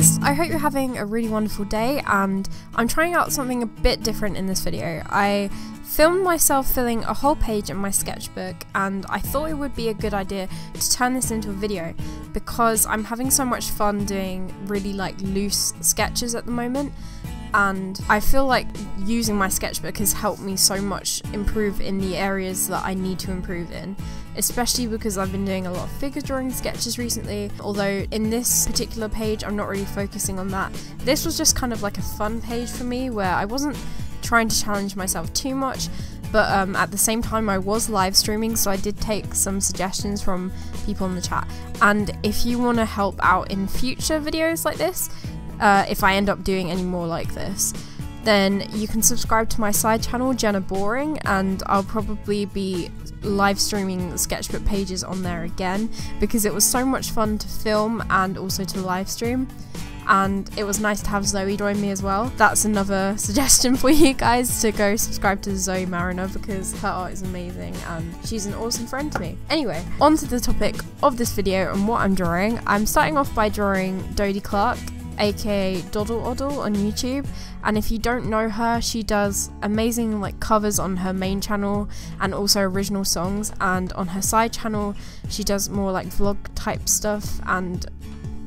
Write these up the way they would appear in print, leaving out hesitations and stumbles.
guys, I hope you're having a really wonderful day, and I'm trying out something a bit different in this video. I filmed myself filling a whole page in my sketchbook, and I thought it would be a good idea to turn this into a video because I'm having so much fun doing really loose sketches at the moment, and I feel like using my sketchbook has helped me so much improve in the areas that I need to improve in, especially because I've been doing a lot of figure drawing sketches recently, although in this particular page I'm not really focusing on that. This was just kind of like a fun page for me where I wasn't trying to challenge myself too much, but at the same time I was live streaming, so I did take some suggestions from people in the chat. And if you want to help out in future videos like this, if I end up doing any more like this, then you can subscribe to my side channel, Jenna, and I'll probably be live streaming sketchbook pages on there again because it was so much fun to film and also to live stream, and it was nice to have Zoe join me as well. That's another suggestion for you guys, to go subscribe to Zoe Mariner because her art is amazing and she's an awesome friend to me. Anyway, on to the topic of this video and what I'm drawing. I'm starting off by drawing Dodie Clark, aka Doddle Oddle on YouTube, and if you don't know her, she does amazing covers on her main channel and also original songs, and on her side channel she does more vlog type stuff, and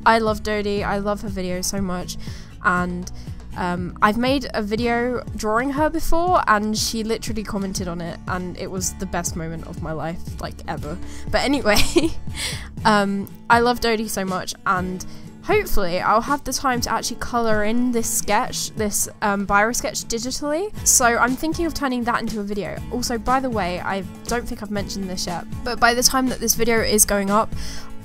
I love Dodie. I love her videos so much, and I've made a video drawing her before and she literally commented on it and it was the best moment of my life ever. But anyway, I love Dodie so much, and hopefully I'll have the time to actually colour in this sketch, this Biro sketch digitally, so I'm thinking of turning that into a video. Also, by the way, I don't think I've mentioned this yet, but by the time that this video is going up,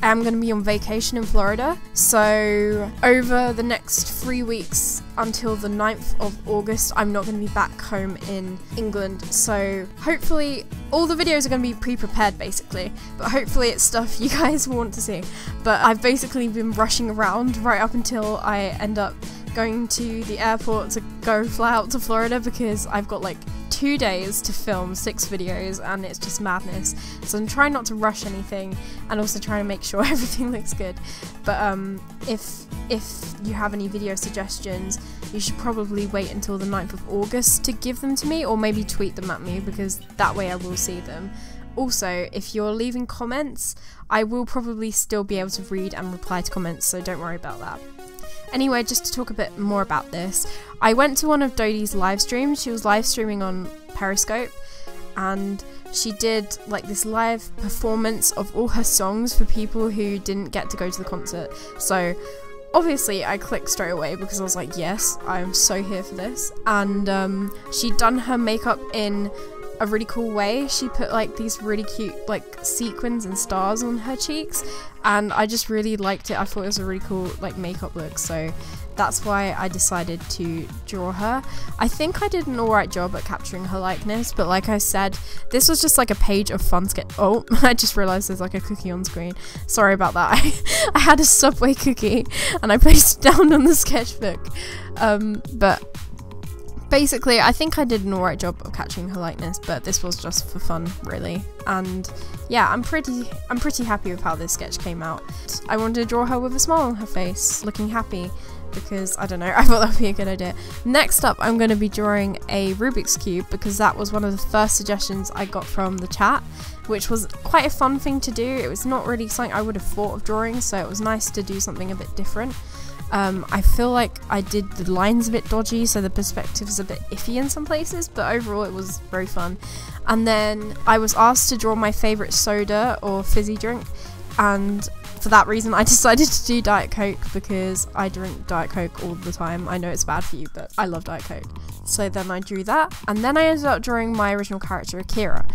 I'm going to be on vacation in Florida, so over the next 3 weeks until the 9th of August I'm not going to be back home in England, so hopefully all the videos are going to be pre-prepared basically, but hopefully it's stuff you guys want to see. But I've basically been rushing around right up until I end up going to the airport to go fly out to Florida because I've got 2 days to film 6 videos and it's just madness. So I'm trying not to rush anything and also trying to make sure everything looks good. But if you have any video suggestions, you should probably wait until the 9th of August to give them to me, or maybe tweet them at me because that way I will see them. Also, if you're leaving comments, I will probably still be able to read and reply to comments, so don't worry about that. Anyway, just to talk a bit more about this, I went to one of Dodie's live streams. She was live streaming on Periscope, and she did this live performance of all her songs for people who didn't get to go to the concert. So obviously I clicked straight away because I was like, yes, I am so here for this. And she'd done her makeup in a really cool way. She put these really cute sequins and stars on her cheeks, and I just really liked it. I thought it was a really cool makeup look, so that's why I decided to draw her. I think I did an alright job at capturing her likeness, but like I said, this was just a page of fun sketch. Oh, I just realised there's a cookie on screen. Sorry about that. I had a Subway cookie and I placed it down on the sketchbook. But basically, I think I did an alright job of catching her likeness, but this was just for fun, really. And yeah, I'm pretty happy with how this sketch came out. I wanted to draw her with a smile on her face, looking happy, because I don't know, I thought that would be a good idea. Next up, I'm going to be drawing a Rubik's Cube because that was one of the first suggestions I got from the chat, which was quite a fun thing to do. It was not really something I would have thought of drawing, so it was nice to do something a bit different. I feel like I did the lines a bit dodgy, so the perspective is a bit iffy in some places, but overall it was very fun. And then I was asked to draw my favourite soda or fizzy drink, and for that reason I decided to do Diet Coke because I drink Diet Coke all the time. I know it's bad for you, but I love Diet Coke. So then I drew that, and then I ended up drawing my original character, Akira.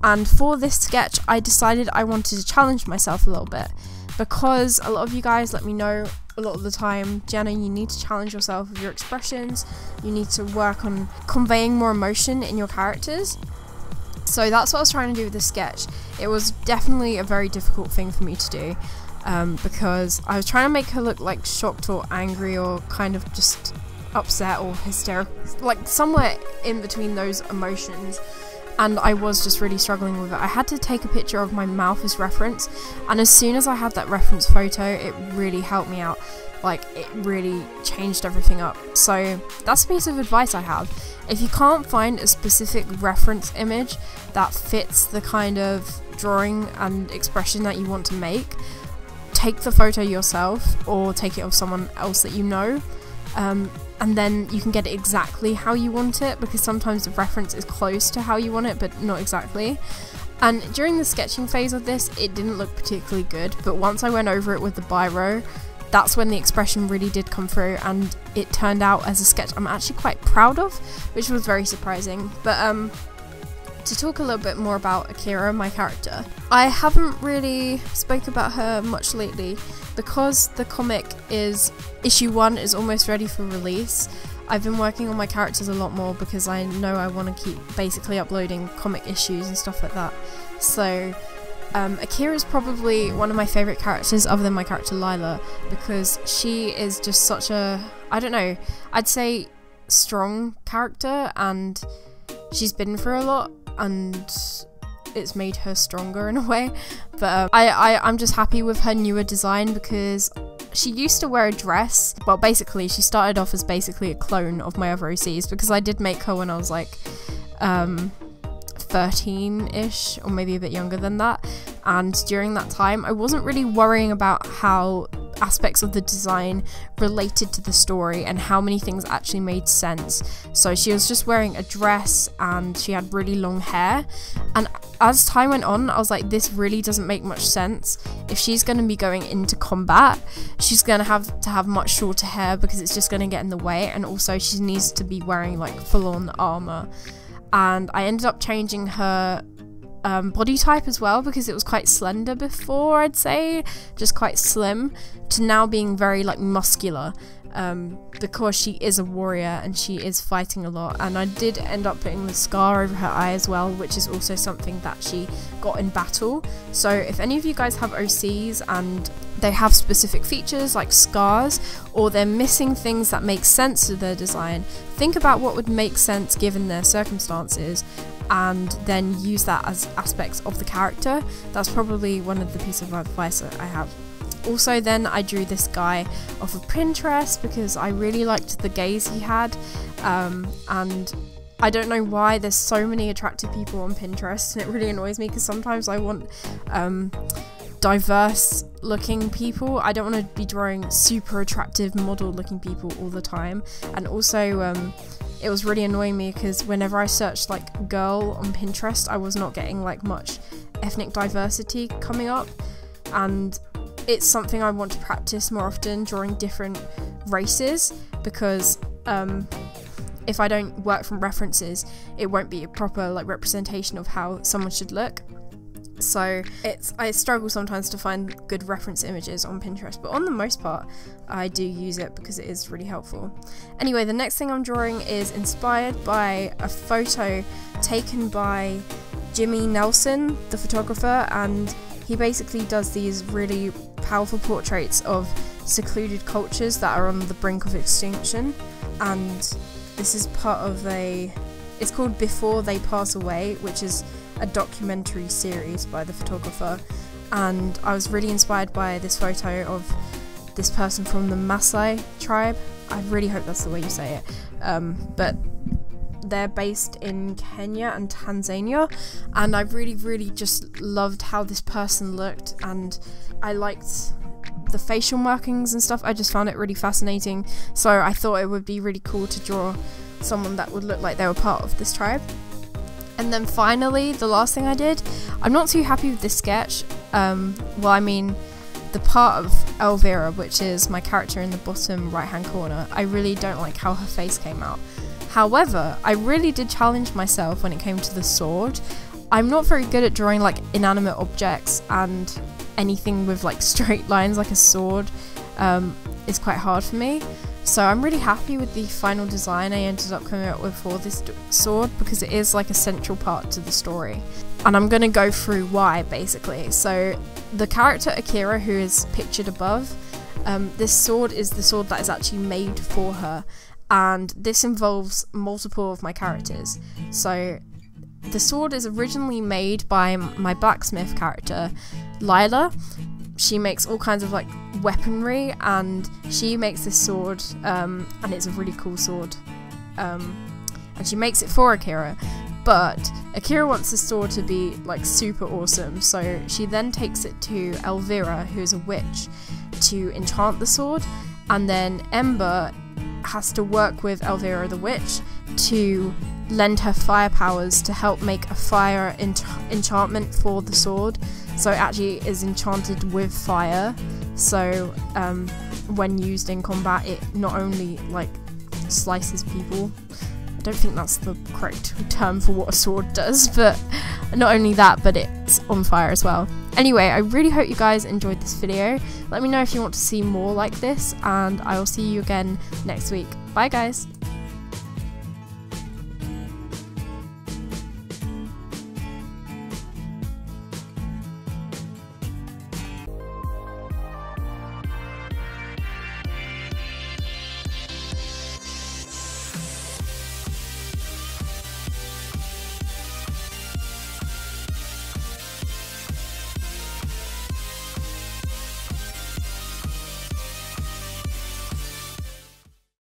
And for this sketch I decided I wanted to challenge myself a little bit, because a lot of you guys let me know a lot of the time, Jenna, you need to challenge yourself with your expressions, you need to work on conveying more emotion in your characters. So that's what I was trying to do with this sketch. It was definitely a very difficult thing for me to do, because I was trying to make her look shocked or angry or kind of just upset or hysterical, somewhere in between those emotions. and I was just really struggling with it. I had to take a picture of my mouth as reference, and as soon as I had that reference photo, it really helped me out. like it really changed everything up. So that's a piece of advice I have. If you can't find a specific reference image that fits the kind of drawing and expression that you want to make, take the photo yourself or take it of someone else that you know, and then you can get it exactly how you want it, because sometimes the reference is close to how you want it but not exactly. And during the sketching phase of this, it didn't look particularly good, but once I went over it with the biro, that's when the expression really did come through, and it turned out as a sketch I'm actually quite proud of, which was very surprising. But to talk a little bit more about Akira, my character, I haven't really spoke about her much lately because the comic is issue 1 is almost ready for release. I've been working on my characters a lot more because I know I want to keep basically uploading comic issues and stuff like that. So Akira is probably one of my favourite characters other than my character Lila, because she is just such a, I don't know, I'd say strong character, and she's been through a lot and it's made her stronger in a way. But I'm just happy with her newer design, because she used to wear a dress. Well, basically she started off as basically a clone of my other OCs, because I did make her when I was like 13-ish, or maybe a bit younger than that, and during that time I wasn't really worrying about how aspects of the design related to the story and how many things actually made sense. So she was just wearing a dress and she had really long hair, and as time went on I was like, this really doesn't make much sense. If she's going to be going into combat, she's going to have much shorter hair, because it's just going to get in the way, and also she needs to be wearing like full-on armor. And I ended up changing her body type as well, because it was quite slender before, I'd say, just quite slim, to now being very like muscular, because she is a warrior and she is fighting a lot. And I did end up putting the scar over her eye as well, which is also something that she got in battle. So if any of you guys have OCs and they have specific features like scars, or they're missing things that make sense to their design, think about what would make sense given their circumstances, and then use that as aspects of the character. That's probably one of the pieces of advice that I have. Also, then I drew this guy off of Pinterest because I really liked the gaze he had, and I don't know why there's so many attractive people on Pinterest, and it really annoys me because sometimes I want diverse looking people. I don't want to be drawing super attractive model looking people all the time. And also it was really annoying me because whenever I searched like girl on Pinterest, I was not getting like much ethnic diversity coming up, and it's something I want to practice more often, drawing different races, because if I don't work from references, it won't be a proper like representation of how someone should look. So I struggle sometimes to find good reference images on Pinterest, but on the most part I do use it because it is really helpful. Anyway, the next thing I'm drawing is inspired by a photo taken by Jimmy Nelson, the photographer, and he basically does these really powerful portraits of secluded cultures that are on the brink of extinction, and this is part of it's called Before They Pass Away, which is a documentary series by the photographer. And I was really inspired by this photo of this person from the Maasai tribe. I really hope that's the way you say it, but they're based in Kenya and Tanzania, and I really just loved how this person looked, and I liked the facial markings and stuff. I just found it really fascinating, so I thought it would be really cool to draw someone that would look like they were part of this tribe. And then finally, the last thing I did, I'm not too happy with this sketch. Well, I mean, the part of Elvira, which is my character in the bottom right hand corner, I really don't like how her face came out. However, I really did challenge myself when it came to the sword. I'm not very good at drawing like inanimate objects, and anything with like straight lines like a sword is quite hard for me. So I'm really happy with the final design I ended up coming up with for this sword, because it is like a central part to the story. And I'm going to go through why, basically. So the character Akira, who is pictured above, this sword is the sword that is actually made for her, and this involves multiple of my characters. So the sword is originally made by my blacksmith character, Lila. She makes all kinds of like weaponry, and she makes this sword, and it's a really cool sword, and she makes it for Akira. But Akira wants this sword to be like super awesome, so she then takes it to Elvira, who's a witch, to enchant the sword, and then Ember has to work with Elvira the witch to lend her fire powers to help make a fire enchantment for the sword, so it actually is enchanted with fire, so when used in combat it not only like slices people. I don't think that's the correct term for what a sword does, but not only that, but it's on fire as well. Anyway, I really hope you guys enjoyed this video. Let me know if you want to see more like this, and I will see you again next week. Bye guys!